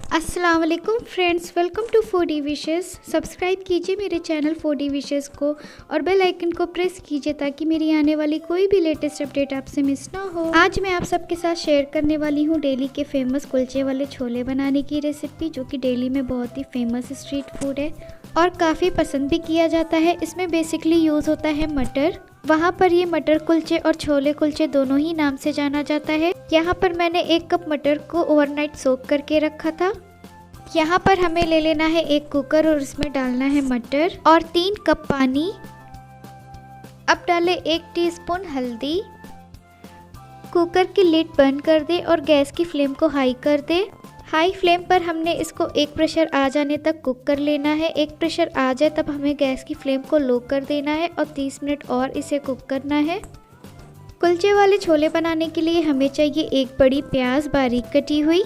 अस्सलाम वालेकुम friends, welcome to foodie wishes. Subscribe कीजिए मेरे चैनल फूडी विशेस को और बेल आइकन को प्रेस कीजिए ताकि मेरी आने वाली कोई भी लेटेस्ट अपडेट आपसे मिस ना हो। आज मैं आप सबके साथ शेयर करने वाली हूँ दिल्ली के फेमस कुलचे वाले छोले बनाने की रेसिपी, जो कि दिल्ली में बहुत ही फेमस स्ट्रीट फूड है और काफ़ी पसंद भी किया जाता है। इसमें बेसिकली यूज़ होता है मटर। वहाँ पर ये मटर कुलचे और छोले कुलचे दोनों ही नाम से जाना जाता है। यहाँ पर मैंने 1 कप मटर को ओवरनाइट सोक करके रखा था। यहाँ पर हमें ले लेना है 1 कुकर और इसमें डालना है मटर और 3 कप पानी। अब डालें 1 टीस्पून हल्दी। कुकर की लिड बंद कर दे और गैस की फ्लेम को हाई कर दे। हाई फ्लेम पर हमने इसको 1 प्रेशर आ जाने तक कुक कर लेना है। 1 प्रेशर आ जाए तब हमें गैस की फ्लेम को लो कर देना है और 30 मिनट और इसे कुक करना है। कुलचे वाले छोले बनाने के लिए हमें चाहिए 1 बड़ी प्याज बारीक कटी हुई,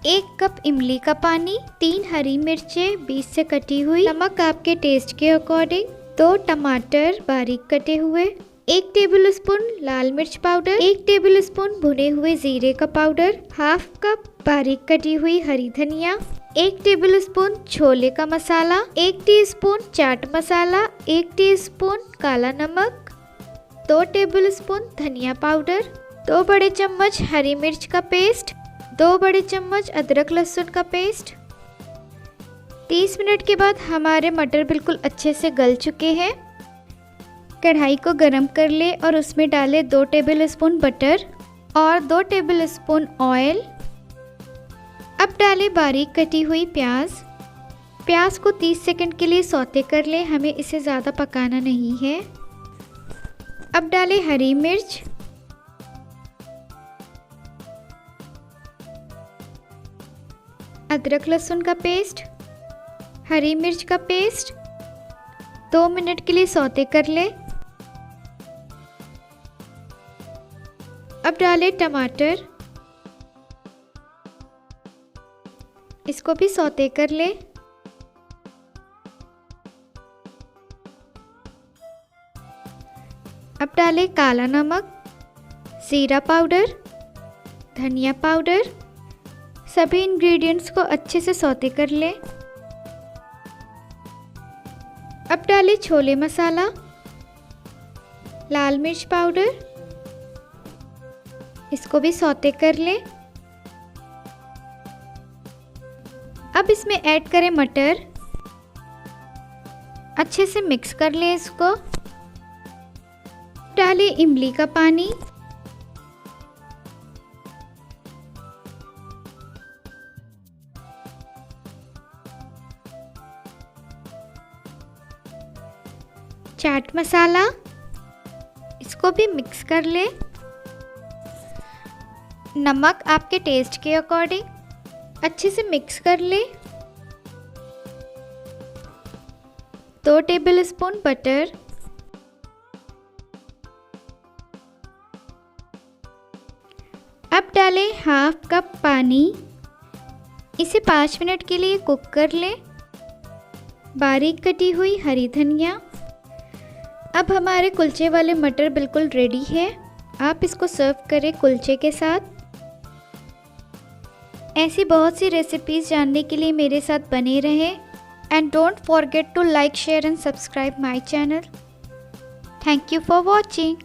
1 कप इमली का पानी, 3 हरी मिर्चें बीच से कटी हुई, नमक आपके टेस्ट के अकॉर्डिंग, 2 टमाटर बारीक कटे हुए, 1 टेबलस्पून लाल मिर्च पाउडर, 1 टेबलस्पून भुने हुए जीरे का पाउडर, हाफ कप बारीक कटी हुई हरी धनिया, 1 टेबलस्पून छोले का मसाला, 1 टीस्पून चाट मसाला, 1 टीस्पून काला नमक, 2 टेबलस्पून धनिया पाउडर, 2 बड़े चम्मच हरी मिर्च का पेस्ट, 2 बड़े चम्मच अदरक लहसुन का पेस्ट। 30 मिनट के बाद हमारे मटर बिल्कुल अच्छे से गल चुके हैं। कढ़ाई को गरम कर ले और उसमें डालें 2 टेबलस्पून बटर और 2 टेबलस्पून ऑयल। अब डालें बारीक कटी हुई प्याज। प्याज को 30 सेकंड के लिए सौते कर ले, हमें इसे ज़्यादा पकाना नहीं है। अब डालें हरी मिर्च, अदरक लहसुन का पेस्ट, हरी मिर्च का पेस्ट। 2 मिनट के लिए सौते कर ले। अब डालें टमाटर, इसको भी सौते कर ले। अब डालें काला नमक, जीरा पाउडर, धनिया पाउडर। सभी इंग्रेडिएंट्स को अच्छे से सौते कर ले। अब डालें छोले मसाला, लाल मिर्च पाउडर, इसको भी सौते कर ले। अब इसमें ऐड करें मटर, अच्छे से मिक्स कर ले इसको। डालें इमली का पानी, चाट मसाला, इसको भी मिक्स कर ले। नमक आपके टेस्ट के अकॉर्डिंग अच्छे से मिक्स कर ले। 2 टेबलस्पून बटर, अब डालें हाफ कप पानी। इसे 5 मिनट के लिए कुक कर ले। बारीक कटी हुई हरी धनिया। अब हमारे कुलचे वाले मटर बिल्कुल रेडी है। आप इसको सर्व करें कुलचे के साथ। ऐसी बहुत सी रेसिपीज़ जानने के लिए मेरे साथ बने रहें and don't forget to like, share and subscribe my channel. Thank you for watching.